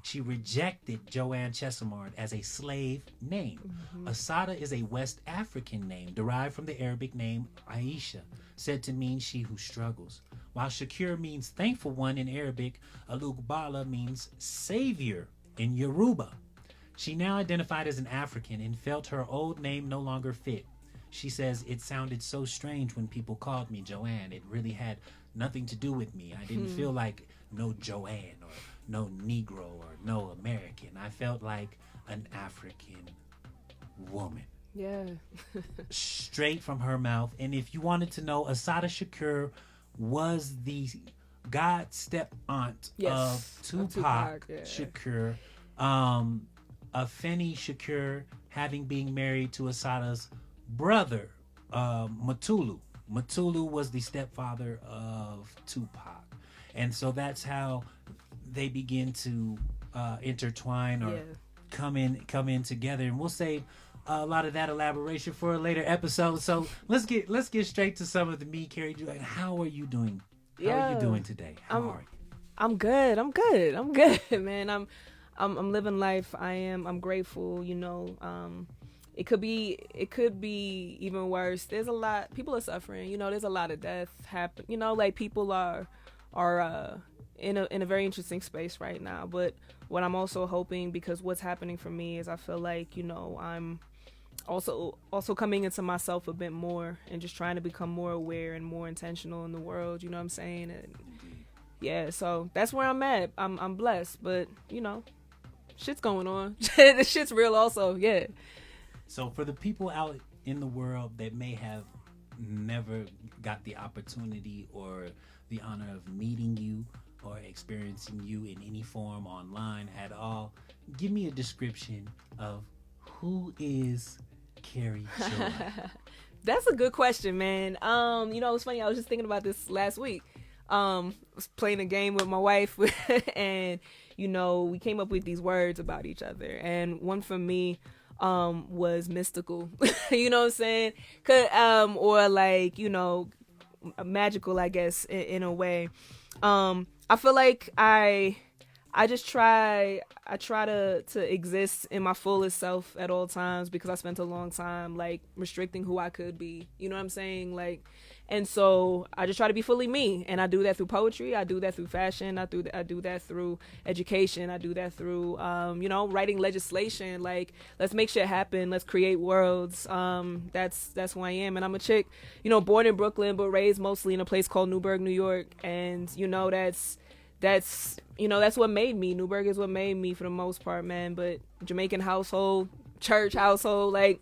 She rejected Joanne Chesimard as a slave name. Asada is a West African name derived from the Arabic name Aisha, said to mean she who struggles. While Shakur means thankful one in Arabic, Alugbala means savior in Yoruba. She now identified as an African and felt her old name no longer fit. She says, "It sounded so strange when people called me Joanne. It really had nothing to do with me. I didn't feel like no Joanne or no Negro or no American. I felt like an African woman." Yeah. Straight from her mouth. And if you wanted to know, Asada Shakur was the god step aunt Yes, of of Tupac Tupac, yeah. Shakur. Afeni Shakur having been married to Asada's brother, Matulu. Matulu was the stepfather of Tupac. And so that's how they begin to intertwine or Yeah. come in together. And we'll save a lot of that elaboration for a later episode. So let's get straight to some of the meat, Carrie. How are you doing? How are you Yeah. doing today? How are you? I'm good. I'm good, man. I'm living life. I'm grateful, it could be even worse. There's a lot, people are suffering, there's a lot of death happen, like people are in a very interesting space right now. But what I'm also hoping, because what's happening for me is I feel like, I'm also coming into myself a bit more and just trying to become more aware and more intentional in the world, you know what I'm saying? And yeah, so that's where I'm at. I'm blessed, but shit's going on. The shit's real also, yeah. So for the people out in the world that may have never got the opportunity or the honor of meeting you or experiencing you in any form online at all, give me a description of who is Carrie Joy. That's a good question, man. It's funny, I was just thinking about this last week. I was playing a game with my wife and we came up with these words about each other, and one for me was mystical. You know what I'm saying? Or like, you know, magical, I guess, in a way. I feel like I try to exist in my fullest self at all times, because I spent a long time like restricting who I could be. You know what I'm saying? Like, and so I just try to be fully me, and I do that through poetry. I do that through fashion. I do that through education. I do that through you know, writing legislation. Like, let's make shit happen. Let's create worlds. That's who I am, and I'm a chick, you know, born in Brooklyn but raised mostly in a place called Newburgh, New York, and you know that's you know, that's what made me. Newburgh is what made me for the most part, man. But Jamaican household, church household, like,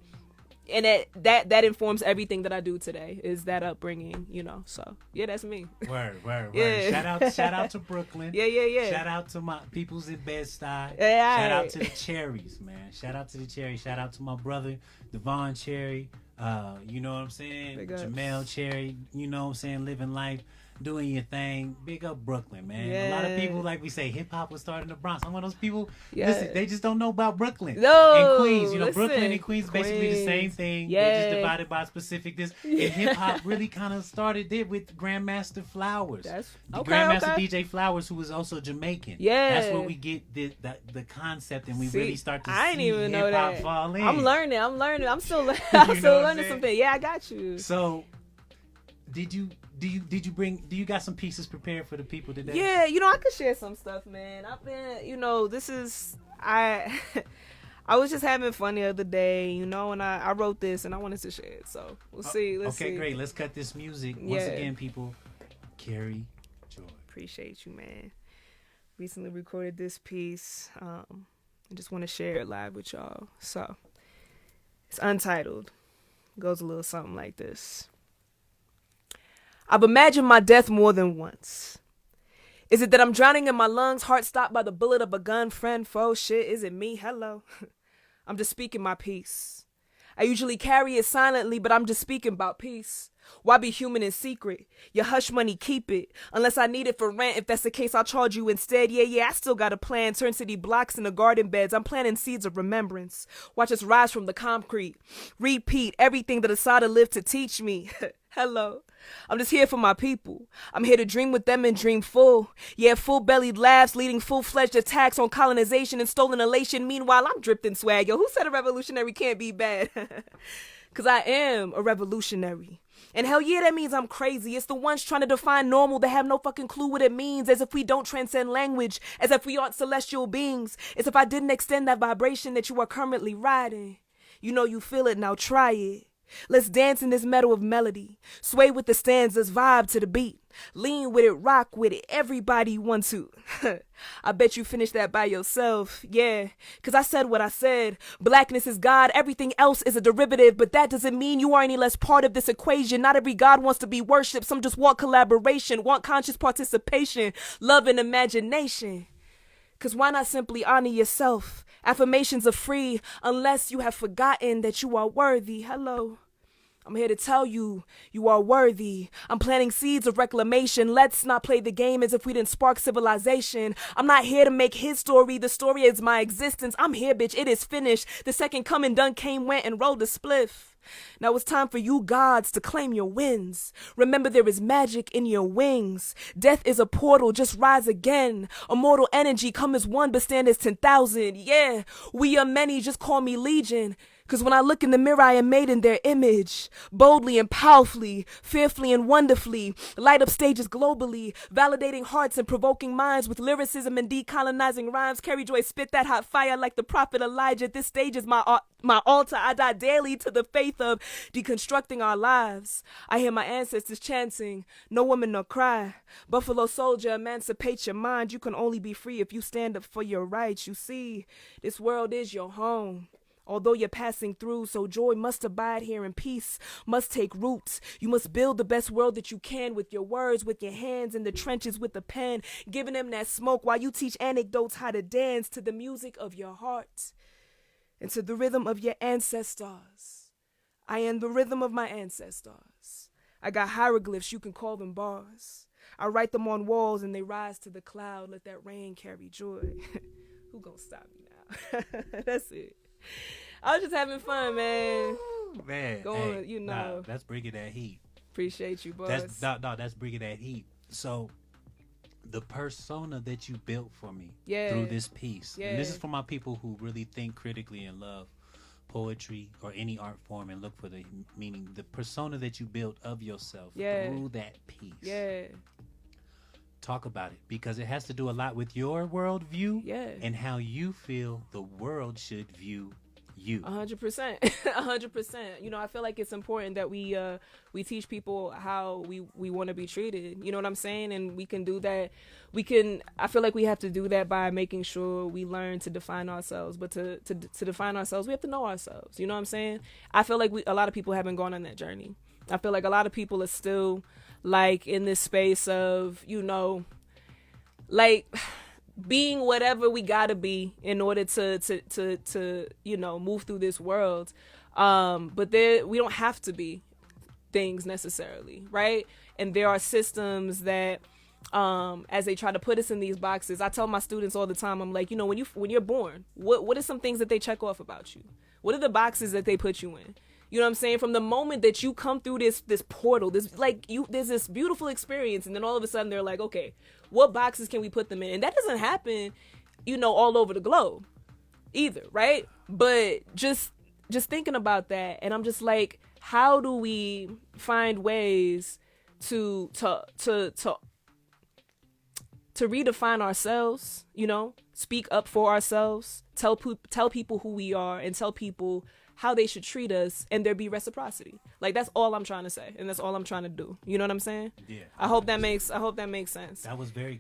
and that informs everything that I do today, is that upbringing, you know. So yeah, that's me. Word. Yeah. Shout out to Brooklyn. Yeah. Shout out to my peoples in Bed-Stuy. Yeah. Shout out to the Cherries, man. Shout out to the Cherries. Shout out to my brother Devon Cherry. You know what I'm saying? Big ups. Jamel Cherry. You know what I'm saying? Living life, doing your thing. Big up Brooklyn, man. Yeah. A lot of people, like we say, hip hop was started in the Bronx. I'm one of those people. Yeah. Listen, they just don't know about Brooklyn. No, and Queens. You know, listen, Brooklyn and Queens basically the same thing. Yeah. They're just divided by specific this. And hip hop really kind of started there with Grandmaster Flowers. Grandmaster DJ Flowers, who was also Jamaican. Yeah. That's where we get the concept, and we really start to I didn't see even know hip hop that. fall in. I'm learning. I'm still know I'm what still I'm learning saying? something. Yeah, I got you. So, do you got some pieces prepared for the people today? Yeah, you know, I could share some stuff, man. I've been, you know, I was just having fun the other day, you know, and I wrote this and I wanted to share it. So we'll see. Let's see. Okay, great. Let's cut this music. Once again, people, Carrie Joy. Appreciate you, man. Recently recorded this piece. I just want to share it live with y'all. So it's untitled. Goes a little something like this. I've imagined my death more than once. Is it that I'm drowning in my lungs, heart stopped by the bullet of a gun, friend, foe, shit? Is it me? Hello. I'm just speaking my piece. I usually carry it silently, but I'm just speaking about peace. Why be human in secret? Your hush money, keep it. Unless I need it for rent. If that's the case, I'll charge you instead. Yeah, I still got a plan. Turn city blocks into garden beds. I'm planting seeds of remembrance. Watch us rise from the concrete. Repeat everything that Asada lived to teach me. Hello. I'm just here for my people. I'm here to dream with them and dream full. Yeah, full-bellied laughs leading full-fledged attacks on colonization and stolen elation. Meanwhile, I'm dripped in swag. Yo, who said a revolutionary can't be bad? Because I am a revolutionary. And hell yeah, that means I'm crazy. It's the ones trying to define normal that have no fucking clue what it means. As if we don't transcend language. As if we aren't celestial beings. As if I didn't extend that vibration that you are currently riding. You know you feel it, now try it. Let's dance in this meadow of melody. Sway with the stanzas, vibe to the beat. Lean with it, rock with it. Everybody want to. I bet you finished that by yourself. Yeah, cause I said what I said. Blackness is God, everything else is a derivative. But that doesn't mean you are any less part of this equation. Not every God wants to be worshipped. Some just want collaboration, want conscious participation, love and imagination. Cause why not simply honor yourself? Affirmations are free unless you have forgotten that you are worthy. Hello. I'm here to tell you, you are worthy. I'm planting seeds of reclamation. Let's not play the game as if we didn't spark civilization. I'm not here to make his story. The story is my existence. I'm here, bitch. It is finished. The second coming done came, went, and rolled a spliff. Now it's time for you gods to claim your wins. Remember there is magic in your wings. Death is a portal, just rise again. Immortal energy, come as one but stand as 10,000. Yeah, we are many, just call me Legion. Cause when I look in the mirror, I am made in their image. Boldly and powerfully, fearfully and wonderfully. Light up stages globally, validating hearts and provoking minds with lyricism and decolonizing rhymes. Carry joy, spit that hot fire like the prophet Elijah. This stage is my altar. I die daily to the faith of deconstructing our lives. I hear my ancestors chanting, no woman nor cry. Buffalo soldier, emancipate your mind. You can only be free if you stand up for your rights. You see, this world is your home. Although you're passing through, so joy must abide here and peace must take roots. You must build the best world that you can with your words, with your hands, in the trenches with a pen, giving them that smoke while you teach anecdotes how to dance to the music of your heart and to the rhythm of your ancestors. I am the rhythm of my ancestors. I got hieroglyphs, you can call them bars. I write them on walls and they rise to the cloud. Let that rain carry joy. Who gonna stop me now? That's it. I was just having fun, man. Man, Going, hey, you know. that's bringing that heat. Appreciate you, boss. That's bringing that heat. So, the persona that you built for me Yeah. through this piece, Yeah. and this is for my people who really think critically and love poetry or any art form and look for the meaning. The persona that you built of yourself through that piece. Yeah. Talk about it, because it has to do a lot with your worldview Yeah. and how you feel the world should view you. 100%. 100%. You know, I feel like it's important that we teach people how we want to be treated. You know what I'm saying? And we can do that. I feel like we have to do that by making sure we learn to define ourselves. But to define ourselves, we have to know ourselves. You know what I'm saying? I feel like a lot of people haven't gone on that journey. I feel like a lot of people are still like in this space of, you know, like being whatever we gotta be in order to you know, move through this world. But we don't have to be things necessarily, right? And there are systems that as they try to put us in these boxes. I tell my students all the time, I'm like, you know, when you're born, what are some things that they check off about you? What are the boxes that they put you in? You know what I'm saying? From the moment that you come through this portal, there's this beautiful experience, and then all of a sudden they're like, okay, what boxes can we put them in? And that doesn't happen, you know, all over the globe either, right? But just thinking about that, and I'm just like, how do we find ways to redefine ourselves, you know, speak up for ourselves, tell people who we are, and tell people how they should treat us, and there be reciprocity. Like, that's all I'm trying to say, and that's all I'm trying to do. You know what I'm saying? Yeah. I hope that makes sense. That was very.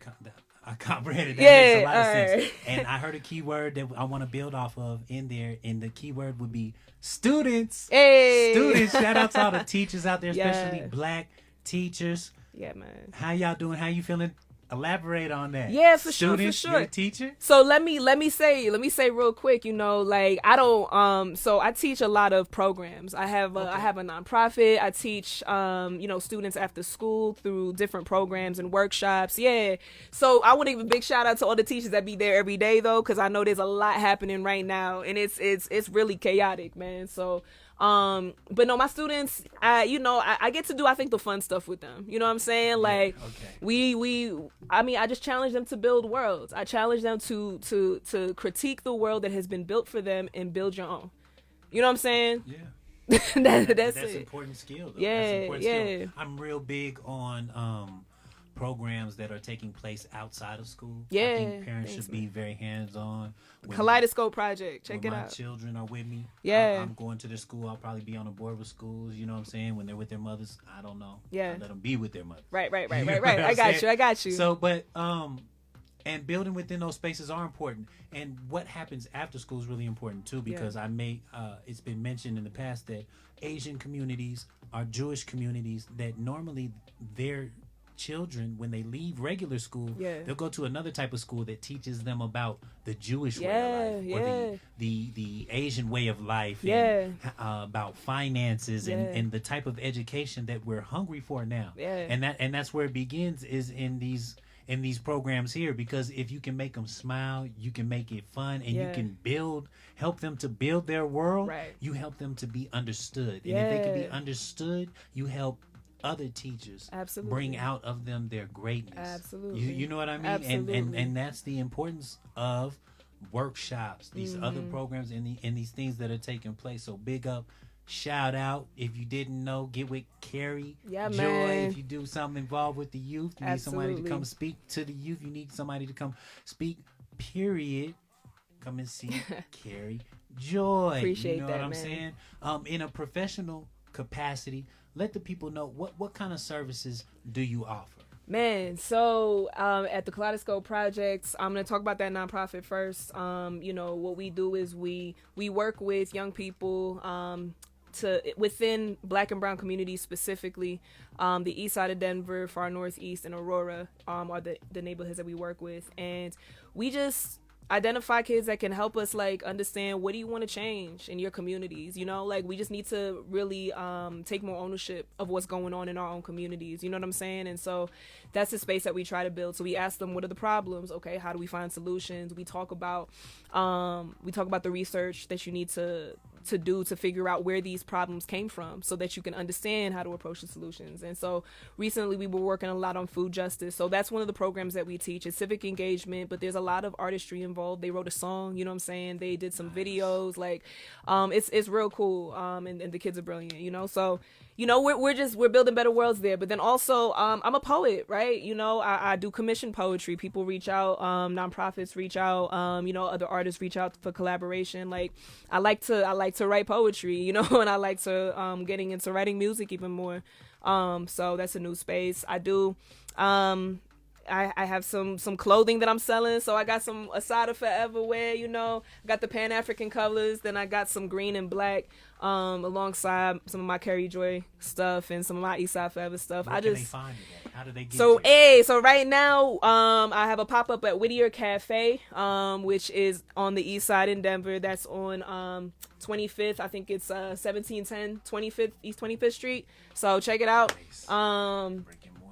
I comprehended that. Yeah, Makes a lot of sense. right. And I heard a key word that I want to build off of in there, and the key word would be students. Hey. Students. Shout out to all the teachers out there, Yeah. especially black teachers. Yeah, man. How y'all doing? How you feeling? Elaborate on that. Yeah, for Students, sure. You're a teacher? So let me say real quick, you know, like I don't so I teach a lot of programs. I have a nonprofit. I teach you know, students after school through different programs and workshops. Yeah. So I want to give a big shout out to all the teachers that be there every day though, cuz I know there's a lot happening right now, and it's really chaotic, man. So but no, my students, I get to do, I think, the fun stuff with them. You know what I'm saying? Like, I just challenge them to build worlds. I challenge them to critique the world that has been built for them and build your own. You know what I'm saying? Yeah. That's an it. important skill, though. Yeah, That's an important yeah. skill. I'm real big on programs that are taking place outside of school. I Yeah, think parents thanks, should be very hands-on. Kaleidoscope Project. Check when it my out. children are with me. Yeah. I'm going to the school. I'll probably be on the board with schools. You know what I'm saying? When they're with their mothers, I don't know. Yeah. I let them be with their mothers. Right. You know what I I'm got saying? you. So, but and building within those spaces are important. And what happens after school is really important too, because it's been mentioned in the past that Asian communities are Jewish communities that normally their children, when they leave regular school, they'll go to another type of school that teaches them about the Jewish way of life, or the Asian way of life, and about finances, and the type of education that we're hungry for now. And that's where it begins, is in these programs here, because if you can make them smile, you can make it fun, and you can help them to build their world. You help them to be understood, and if they can be understood, you help other teachers bring out of them their greatness. Absolutely. You know what I mean? Absolutely. And that's the importance of workshops, these other programs, and these things that are taking place. So big up, shout out. If you didn't know, get with Carrie Joy. Man. If you do something involved with the youth, you need somebody to come speak to the youth. You need somebody to come speak, period. Come and see Carrie Joy. Appreciate you know that, what I'm man. saying? In a professional capacity, let the people know what kind of services do you offer. Man, so at the Kaleidoscope Projects, I'm going to talk about that nonprofit first. You know, what we do is we work with young people within Black and brown communities, specifically the east side of Denver, far northeast, and Aurora are the neighborhoods that we work with. And we just identify kids that can help us like understand what do you want to change in your communities. Like we just need to really take more ownership of what's going on in our own communities. You know what I'm saying? And so that's the space that we try to build. So we ask them, what are the problems? Okay, how do we find solutions? We talk about the research that you need to do to figure out where these problems came from so that you can understand how to approach the solutions. And so recently we were working a lot on food justice. So that's one of the programs that we teach. It's civic engagement, but there's a lot of artistry involved. They wrote a song, you know what I'm saying? They did some videos, like it's real cool. And the kids are brilliant, So we're building better worlds there. But then also I'm a poet, right? I do commission poetry. People reach out, nonprofits reach out, other artists reach out for collaboration. Like I like to write poetry, and I like to getting into writing music even more. So that's a new space. I do I have some clothing that I'm selling. So I got some Asada Forever wear, I got the Pan-African colors. Then I got some green and black alongside some of my Carrie Joy stuff and some of my Eastside Forever stuff. Where can they find you? How do they get you? So right now I have a pop-up at Whittier Cafe, which is on the east side in Denver. That's on 25th. I think it's 1710 25th East 25th Street. So check it out.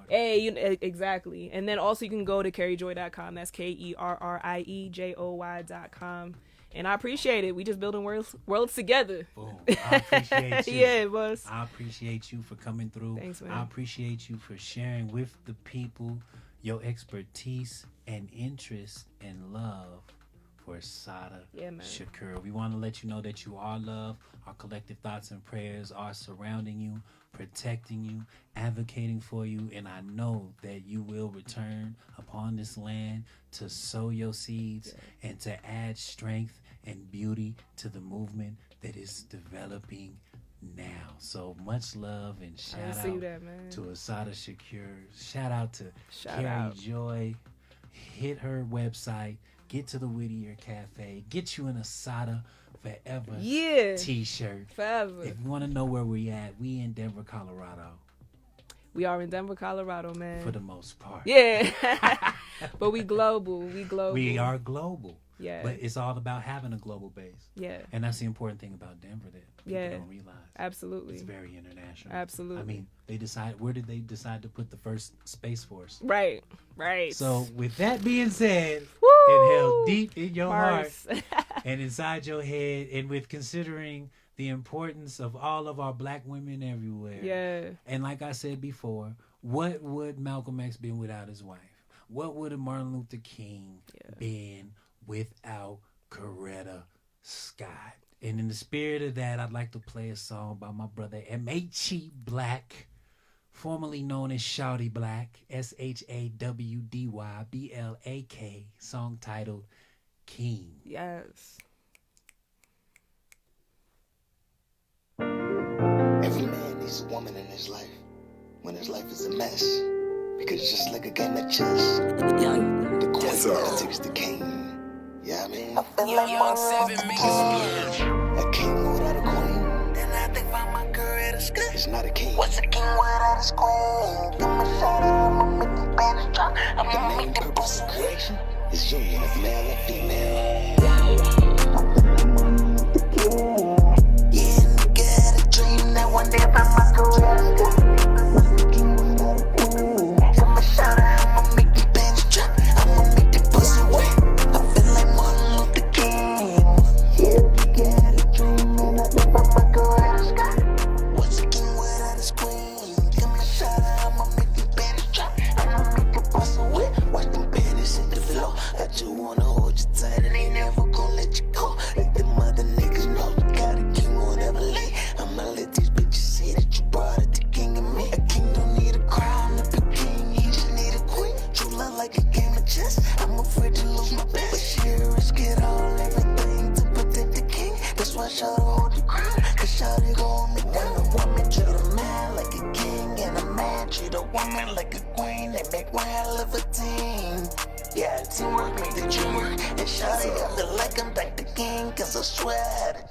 Exactly. And then also you can go to carriejoy.com. That's KERRIEJOY.com. And I appreciate it. We just building worlds together. Boom. I appreciate you. Yeah, boss. I appreciate you for coming through. Thanks, man. I appreciate you for sharing with the people your expertise and interest and love for Asada Shakur. We want to let you know that you are loved. Our collective thoughts and prayers are surrounding you, protecting you, advocating for you, and I know that you will return upon this land to sow your seeds and to add strength and beauty to the movement that is developing now. So much love and shout out to Asada Shakur. Shout out to Carrie Joy. Hit her website. Get to the Whittier Cafe. Get you an Asada Forever t-shirt. Forever. If you want to know where we at, we in Denver, Colorado. We are in Denver, Colorado, man. For the most part. Yeah. But we global. We are global. Yeah. But it's all about having a global base. Yeah. And that's the important thing about Denver that people don't realize. Absolutely. It's very international. Absolutely. I mean, where did they decide to put the first Space Force? Right. So with that being said, it held deep in your heart and inside your head, and with considering the importance of all of our black women everywhere. Yeah. And like I said before, what would Malcolm X been without his wife? What would Martin Luther King been without Coretta Scott? And in the spirit of that, I'd like to play a song by my brother M.H.E. Black, formerly known as Shawty Black, SHAWDYBLAK, song titled King. Yes. Every man needs a woman in his life when his life is a mess, because it's just like a game of chess. The queen takes the king. Yeah, I mean, I feel like Ep7 a king without a queen. Then I think about my Coretta Scott. It's not a king. What's a king without his queen? Give me a shout out, I'ma make this band drop. The main purpose of creation is union of male and female. Yeah, nigga had a dream that one day about my Coretta Scott. What's a king without a queen? Give me a shout out, I'ma make this band drop. I'ma make this pussy wet.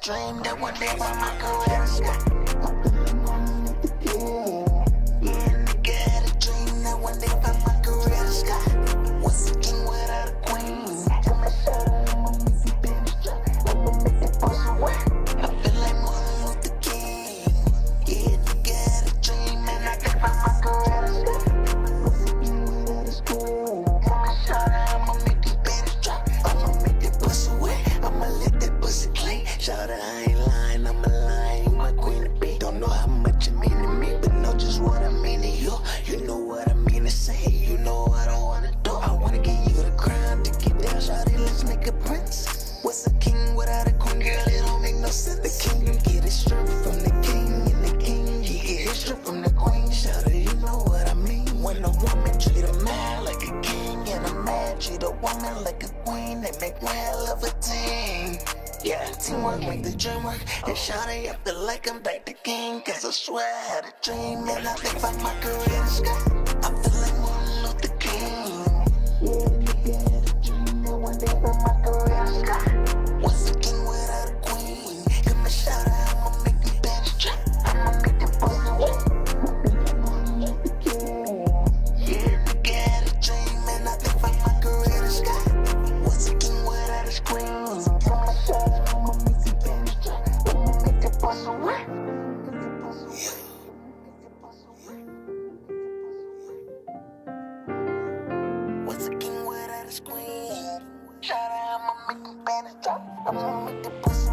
Dream that one day about my Coretta Scott. Yeah, nigga had a dream that one day about my Coretta Scott. What's a king without a queen? Tell me, shout out. I treat a woman like a queen, they make one hell of a team. Yeah, teamwork make the dream work. And shawty, I feel like I'm back to king. Cause I swear I had a dream, and I think find my career in the sky. I feel like Martin Luther King. Yeah, nigga had a dream, and one day find my career in the sky. What's a king without a queen? Come and shout out, I'ma make the band drop. I'ma make the boys away. Yeah, nigga had a dream, and I think find my career in the sky. What's a king without his queen? Come and shout out, I'ma make the band drop. I'ma make the boys away. What's a king without his queen? Shout out, I'ma make the band drop. I'ma make the boys